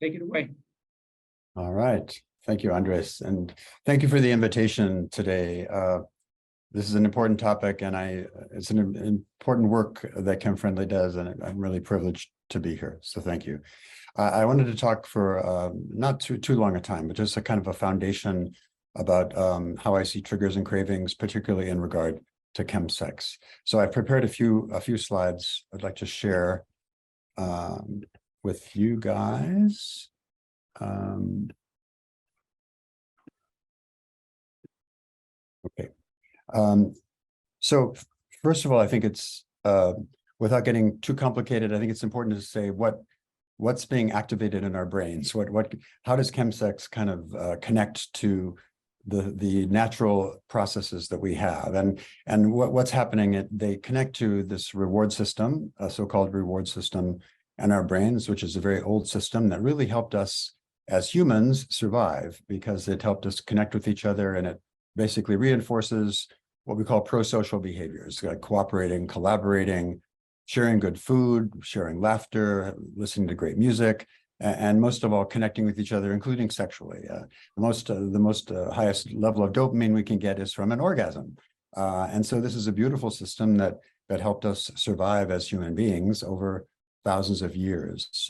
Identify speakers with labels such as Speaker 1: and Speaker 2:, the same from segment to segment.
Speaker 1: Take it away.
Speaker 2: All right. Thank you, Andres. And thank you for the invitation today. This is an important topic, and it's an important work that ChemFriendly does, and I'm really privileged to be here. So thank you. I wanted to talk for not too long a time, but just a kind of a foundation about how I see triggers and cravings, particularly in regard to chemsex. So I've prepared a few slides I'd like to share with you guys. Okay. So first of all, I think it's without getting too complicated, I think it's important to say what's being activated in our brains. How does chemsex kind of connect to the natural processes that we have, and what's happening? They connect to this reward system, a so-called reward system in our brains, which is a very old system that really helped us as humans survive, because it helped us connect with each other, and it basically reinforces what we call pro-social behaviors, like cooperating, collaborating, sharing good food, sharing laughter, listening to great music, and most of all, connecting with each other, including sexually. The most highest level of dopamine we can get is from an orgasm. And so this is a beautiful system that helped us survive as human beings over thousands of years.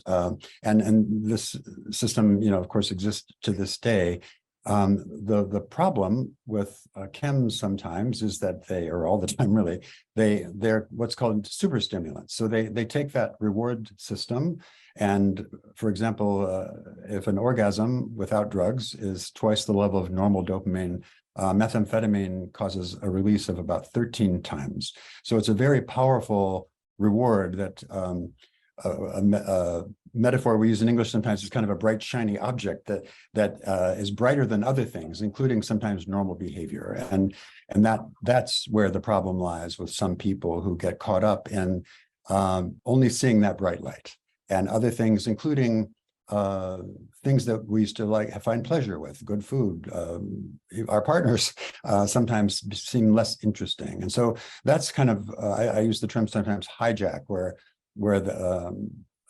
Speaker 2: And this system, of course, exists to this day. The problem with chems sometimes is that or all the time really, they're what's called super stimulants. So they take that reward system, and for example, if an orgasm without drugs is twice the level of normal dopamine, methamphetamine causes a release of about 13 times. So it's a very powerful reward that a metaphor we use in English sometimes is kind of a bright, shiny object that is brighter than other things, including sometimes normal behavior. And that's where the problem lies with some people who get caught up in only seeing that bright light, and other things, including things that we used to find pleasure with, good food, our partners sometimes seem less interesting. And so that's kind of, I use the term sometimes hijack, where the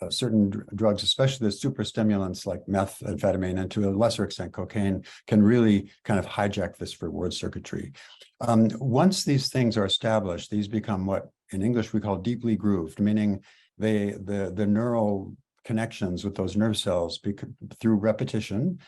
Speaker 2: certain drugs, especially the super stimulants like methamphetamine, and to a lesser extent cocaine, can really kind of hijack this reward circuitry. Once these things are established, these become what in English we call deeply grooved, meaning the neural connections with those nerve cells through repetition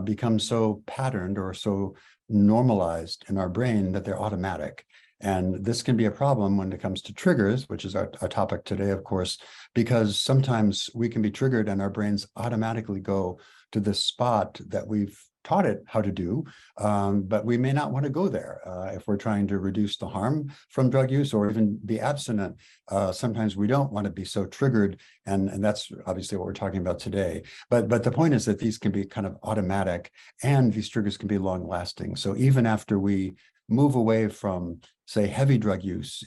Speaker 2: become so patterned or so normalized in our brain that they're automatic. And this can be a problem when it comes to triggers, which is our topic today, of course, because sometimes we can be triggered and our brains automatically go to the spot that we've taught it how to do, but we may not want to go there if we're trying to reduce the harm from drug use or even be abstinent. Sometimes we don't want to be so triggered, and that's obviously what we're talking about today. But the point is that these can be kind of automatic, and these triggers can be long lasting. So even after we move away from, say, heavy drug use,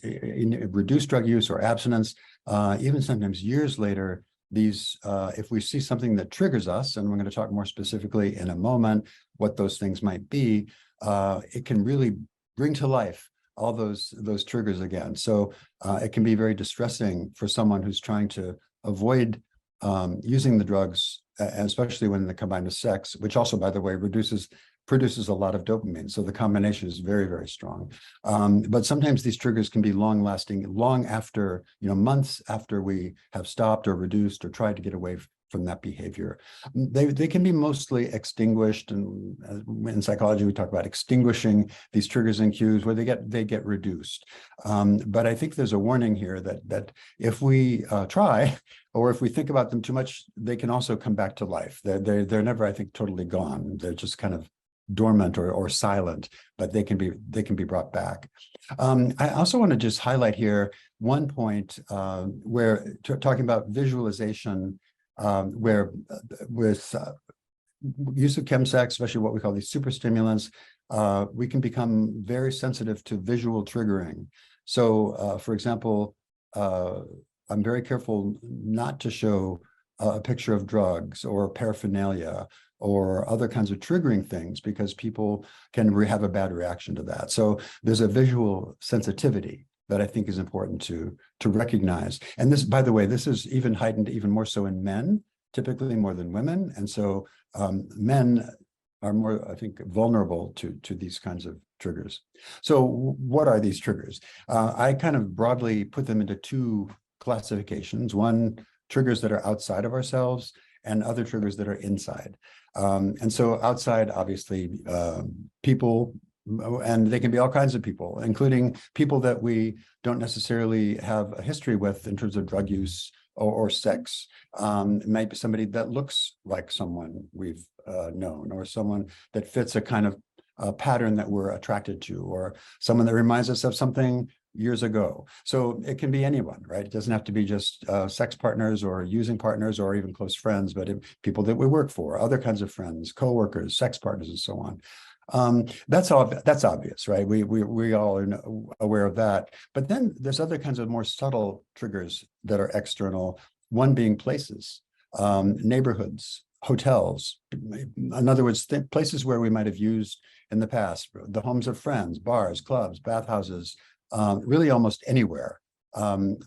Speaker 2: reduced drug use or abstinence, even sometimes years later, these, if we see something that triggers us, and we're going to talk more specifically in a moment what those things might be, it can really bring to life all those triggers again. So it can be very distressing for someone who's trying to avoid using the drugs, and especially when they're combined with sex, which also, by the way, produces a lot of dopamine. So the combination is very, very strong. But sometimes these triggers can be long lasting, long after, months after we have stopped or reduced or tried to get away from that behavior. They can be mostly extinguished, and in psychology we talk about extinguishing these triggers and cues, where they get reduced. But I think there's a warning here that if we try, or if we think about them too much, they can also come back to life. They're never, I think, totally gone. They're just kind of dormant or silent, but they can be brought back. I also want to just highlight here one point where talking about visualization, where with use of chemsex, especially what we call these super stimulants, we can become very sensitive to visual triggering. So, for example, I'm very careful not to show a picture of drugs or paraphernalia or other kinds of triggering things, because people can have a bad reaction to that. So there's a visual sensitivity that I think is important to recognize. And this, by the way, this is even heightened even more so in men typically more than women. And so men are more, I think, vulnerable to these kinds of triggers. So what are these triggers? I kind of broadly put them into two classifications. One, triggers that are outside of ourselves, and other triggers that are inside. And so outside, obviously, people, and they can be all kinds of people, including people that we don't necessarily have a history with in terms of drug use or sex. It might be somebody that looks like someone we've known, or someone that fits a kind of pattern that we're attracted to, or someone that reminds us of something years ago. So it can be anyone, right? It doesn't have to be just sex partners or using partners or even close friends, but people that we work for, other kinds of friends, coworkers, sex partners, and so on. That's obvious, right? We all are aware of that. But then there's other kinds of more subtle triggers that are external. One being places, neighborhoods, hotels. In other words, places where we might have used in the past, the homes of friends, bars, clubs, bathhouses, really almost anywhere. And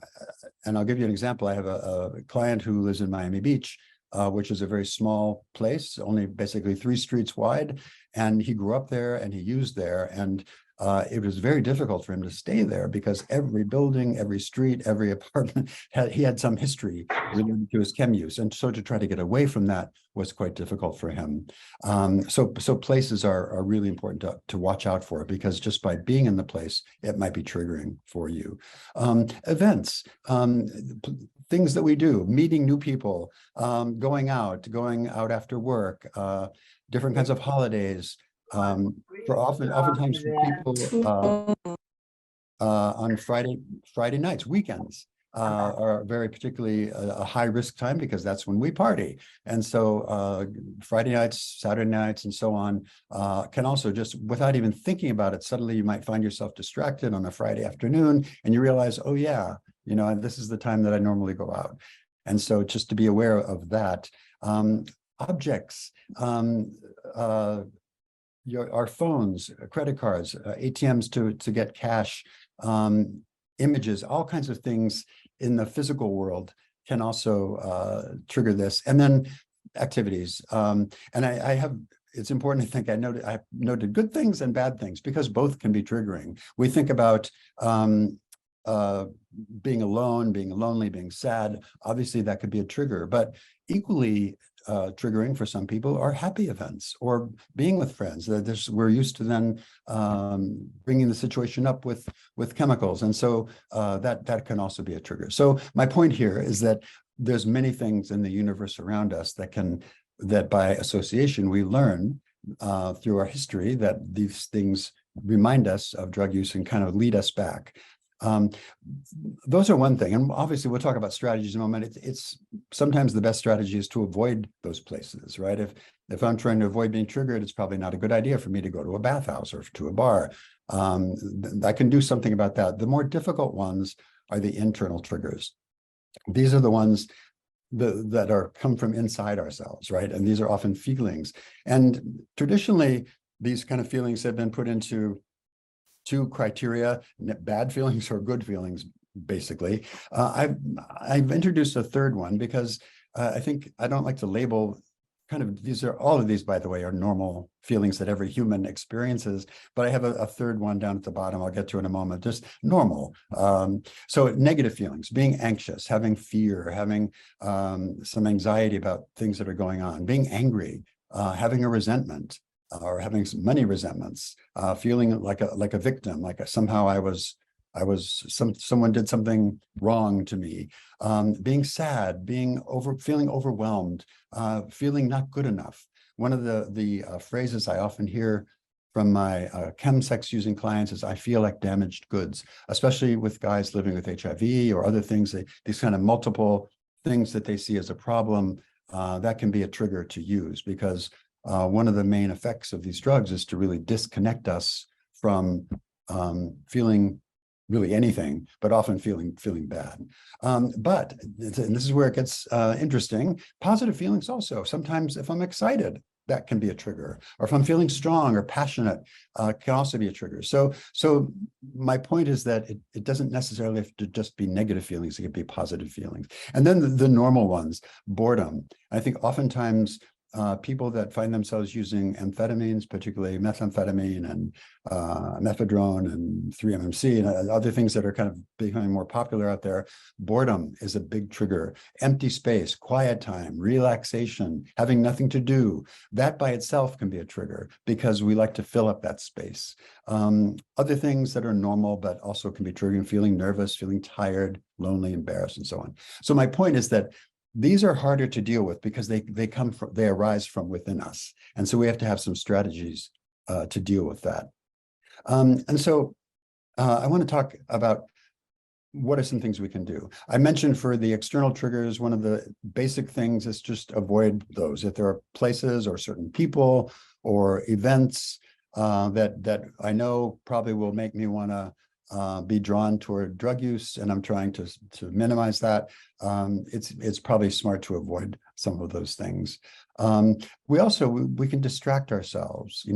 Speaker 2: I'll give you an example. I have a client who lives in Miami Beach, which is a very small place, only basically 3 streets wide. And he grew up there and he used there. And it was very difficult for him to stay there because every building, every street, every apartment, he had some history related to his chem use. And so to try to get away from that was quite difficult for him. So places are really important to watch out for, because just by being in the place, it might be triggering for you. Events, things that we do, meeting new people, going out after work, different kinds of holidays. Oftentimes for people on Friday nights, weekends are very particularly a high risk time, because that's when we party. And so Friday nights, Saturday nights, and so on can also, just without even thinking about it, suddenly you might find yourself distracted on a Friday afternoon and you realize, oh yeah, this is the time that I normally go out. And so just to be aware of that. Objects, our phones, credit cards, ATMs to get cash, images, all kinds of things in the physical world can also trigger this. And then activities. And it's important to think, I noted good things and bad things, because both can be triggering. We think about being alone, being lonely, being sad. Obviously, that could be a trigger, but equally triggering for some people are happy events or being with friends. We're used to then bringing the situation up with chemicals, and so that can also be a trigger. So my point here is that there's many things in the universe around us that by association we learn through our history, that these things remind us of drug use and kind of lead us back. Those are one thing, and obviously we'll talk about strategies in a moment. It's sometimes the best strategy is to avoid those places, right? If I'm trying to avoid being triggered, it's probably not a good idea for me to go to a bathhouse or to a bar. I can do something about that. The more difficult ones are the internal triggers. These are the ones that come from inside ourselves, right? And these are often feelings. And traditionally, these kind of feelings have been put into 2 criteria: bad feelings or good feelings, basically. I've introduced a third one because I think I don't like to label all of these, by the way, are normal feelings that every human experiences, but I have a third one down at the bottom I'll get to in a moment, just normal. So negative feelings, being anxious, having fear, having some anxiety about things that are going on, being angry, having a resentment, or having many resentments, feeling like a victim, somehow someone did something wrong to me, being sad, feeling overwhelmed, feeling not good enough. One of the phrases I often hear from my chemsex using clients is, I feel like damaged goods, especially with guys living with HIV or other things, these kind of multiple things that they see as a problem. That can be a trigger to use, because one of the main effects of these drugs is to really disconnect us from feeling really anything, but often feeling bad. And this is where it gets interesting. Positive feelings also. Sometimes if I'm excited, that can be a trigger. Or if I'm feeling strong or passionate, can also be a trigger. So my point is that it doesn't necessarily have to just be negative feelings, it could be positive feelings. And then the normal ones, boredom. I think oftentimes people that find themselves using amphetamines, particularly methamphetamine and mephedrone and 3-MMC and other things that are kind of becoming more popular out there, boredom is a big trigger. Empty space, quiet time, relaxation, having nothing to do, that by itself can be a trigger because we like to fill up that space. Other things that are normal but also can be triggering, feeling nervous, feeling tired, lonely, embarrassed, and so on. So my point is that these are harder to deal with because they arise from within us. And so we have to have some strategies to deal with that. And so I want to talk about what are some things we can do. I mentioned for the external triggers, one of the basic things is just avoid those. If there are places or certain people or events that I know probably will make me want to be drawn toward drug use, and I'm trying to minimize that. It's probably smart to avoid some of those things. We can distract ourselves.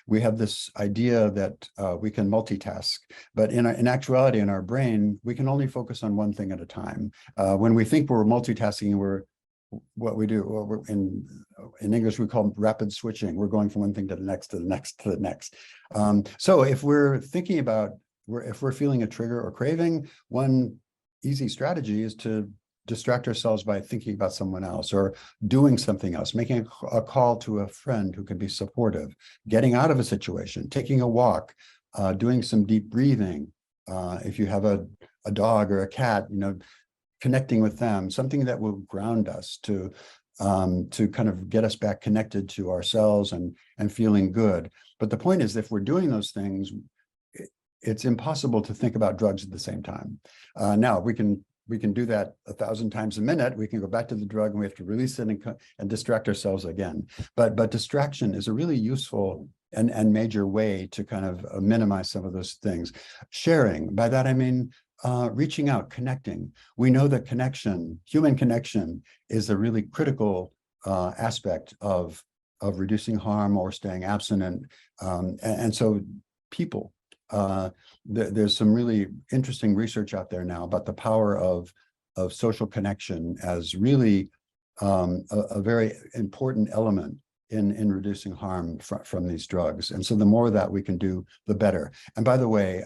Speaker 2: We have this idea that we can multitask, but in actuality, in our brain, we can only focus on one thing at a time. When we think we're multitasking, what we do, in English, we call rapid switching. We're going from one thing to the next, to the next, to the next. So if we're thinking about, if we're feeling a trigger or craving, one easy strategy is to distract ourselves by thinking about someone else or doing something else, making a call to a friend who can be supportive, getting out of a situation, taking a walk, doing some deep breathing. If you have a dog or a cat, connecting with them, something that will ground us to kind of get us back connected to ourselves and feeling good. But the point is, if we're doing those things, it's impossible to think about drugs at the same time. Now we can do that 1,000 times a minute. We can go back to the drug and we have to release it and distract ourselves again. But distraction is a really useful and major way to kind of minimize some of those things. Sharing, by that I mean reaching out, connecting. We know that human connection is a really critical aspect of reducing harm or staying abstinent. And so people, there's some really interesting research out there now about the power of social connection as really a very important element in reducing harm from these drugs. And so the more that we can do, the better. And by the way,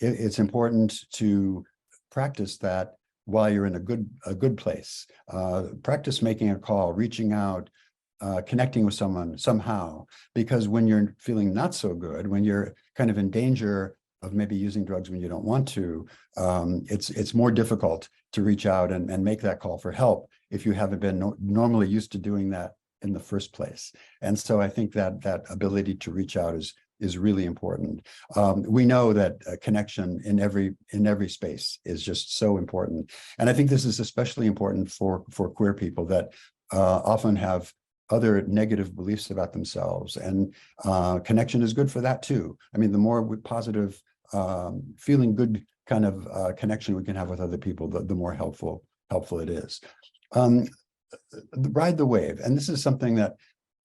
Speaker 2: it's important to practice that while you're in a good place. Practice making a call, reaching out, connecting with someone somehow, because when you're feeling not so good, when you're kind of in danger of maybe using drugs when you don't want to, it's more difficult to reach out and make that call for help if you haven't been normally used to doing that in the first place. And so I think that ability to reach out is really important. We know that connection in every space is just so important. And I think this is especially important for queer people that often have other negative beliefs about themselves, and connection is good for that too. I mean, the more positive, feeling good kind of connection we can have with other people, the more helpful it is. Ride the wave, and this is something that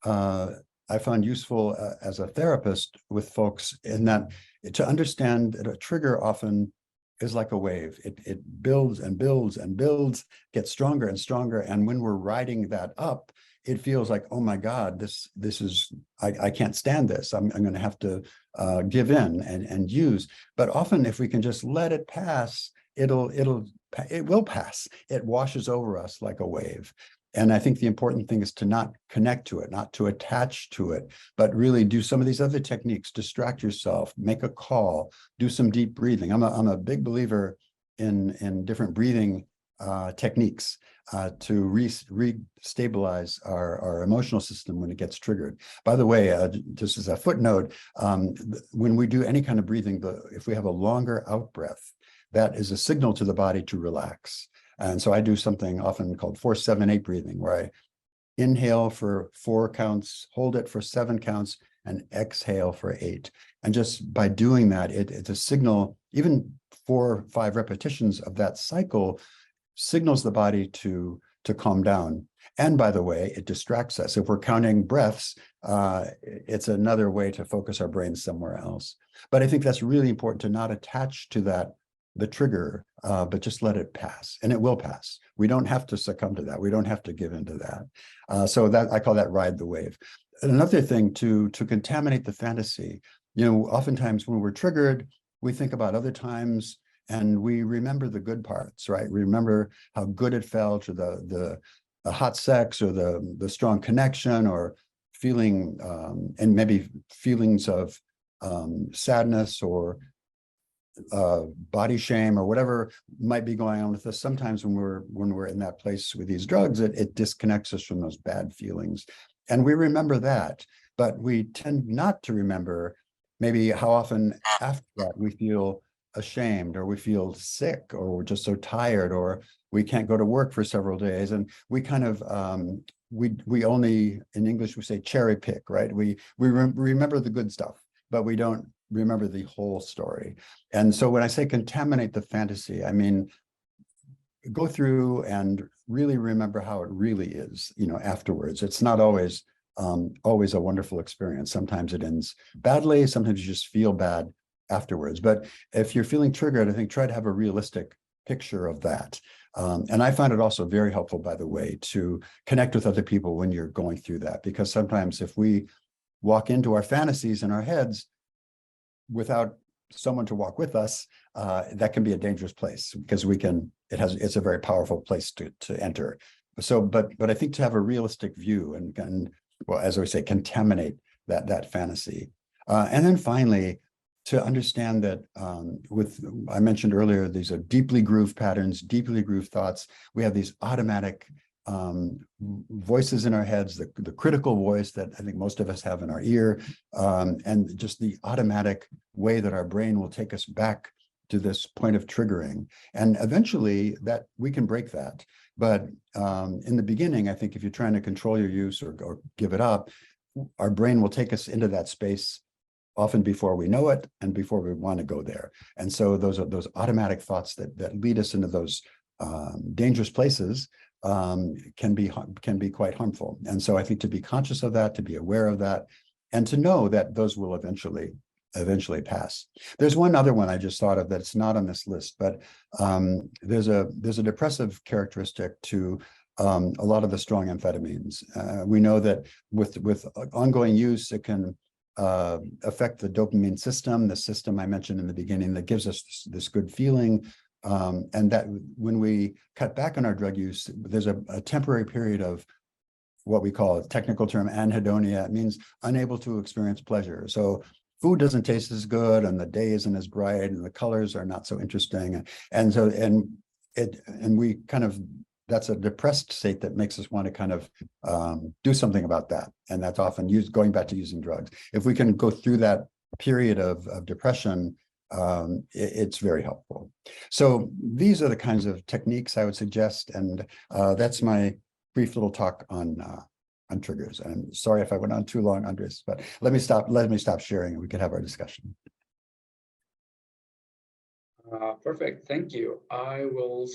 Speaker 2: I found useful as a therapist with folks, in that to understand that a trigger often is like a wave. It builds and builds and builds, gets stronger and stronger, and when we're riding that up, it feels like, oh my God, this is, I can't stand this. I'm going to have to give in and use. But often, if we can just let it pass, it will pass. It washes over us like a wave. And I think the important thing is to not connect to it, not to attach to it, but really do some of these other techniques. Distract yourself, make a call, do some deep breathing. I'm a big believer in different breathing techniques to re-stabilize our emotional system when it gets triggered. By the way, just as a footnote, when we do any kind of breathing, if we have a longer out breath, that is a signal to the body to relax. And so I do something often called 4-7-8 breathing, where I inhale for 4 counts, hold it for 7 counts, and exhale for 8. And just by doing that, it's a signal. Even 4 or 5 repetitions of that cycle signals the body to calm down. And by the way, it distracts us. If we're counting breaths, it's another way to focus our brains somewhere else. But I think that's really important to not attach to the trigger, but just let it pass, and it will pass. We don't have to succumb to that. We don't have to give into that. So that I call that ride the wave. Another thing to contaminate the fantasy, oftentimes when we're triggered, we think about other times and we remember the good parts, right? We remember how good it felt, or the hot sex, or the strong connection, or feeling, and maybe feelings of sadness, or body shame, or whatever might be going on with us. Sometimes when we're in that place with these drugs, it disconnects us from those bad feelings. And we remember that, but we tend not to remember maybe how often after that we feel ashamed, or we feel sick, or we're just so tired, or we can't go to work for several days. And we kind of, we only, in English, we say cherry pick, right? We remember the good stuff, but we don't remember the whole story. And so when I say contaminate the fantasy, I mean, go through and really remember how it really is, afterwards. It's not always a wonderful experience. Sometimes it ends badly. Sometimes you just feel bad afterwards. But if you're feeling triggered, I think try to have a realistic picture of that. And I find it also very helpful, by the way, to connect with other people when you're going through that, because sometimes if we walk into our fantasies in our heads without someone to walk with us, that can be a dangerous place, because it's a very powerful place to enter. So, but I think to have a realistic view and well, as I say, contaminate that fantasy. And then finally, to understand that I mentioned earlier, these are deeply grooved patterns, deeply grooved thoughts. We have these automatic voices in our heads, the critical voice that I think most of us have in our ear, and just the automatic way that our brain will take us back to this point of triggering. And eventually that we can break that. But in the beginning, I think if you're trying to control your use or give it up, our brain will take us into that space often before we know it and before we want to go there. And so those automatic thoughts that lead us into those dangerous places can be quite harmful. And so I think to be conscious of that, to be aware of that, and to know that those will eventually pass. There's one other one I just thought of that's not on this list, but there's a depressive characteristic to a lot of the strong amphetamines. We know that with ongoing use, it can affect the dopamine system, the system I mentioned in the beginning that gives us this good feeling. And that when we cut back on our drug use, there's a temporary period of what we call a technical term anhedonia. It means unable to experience pleasure. So food doesn't taste as good, and the day isn't as bright, and the colors are not so interesting. And we kind of, that's a depressed state that makes us want to kind of do something about that. And that's often going back to using drugs. If we can go through that period of depression, it's very helpful. So these are the kinds of techniques I would suggest. And that's my brief little talk on triggers. And I'm sorry if I went on too long, Andres, but let me stop sharing and we can have our discussion.
Speaker 1: Perfect. Thank you. I will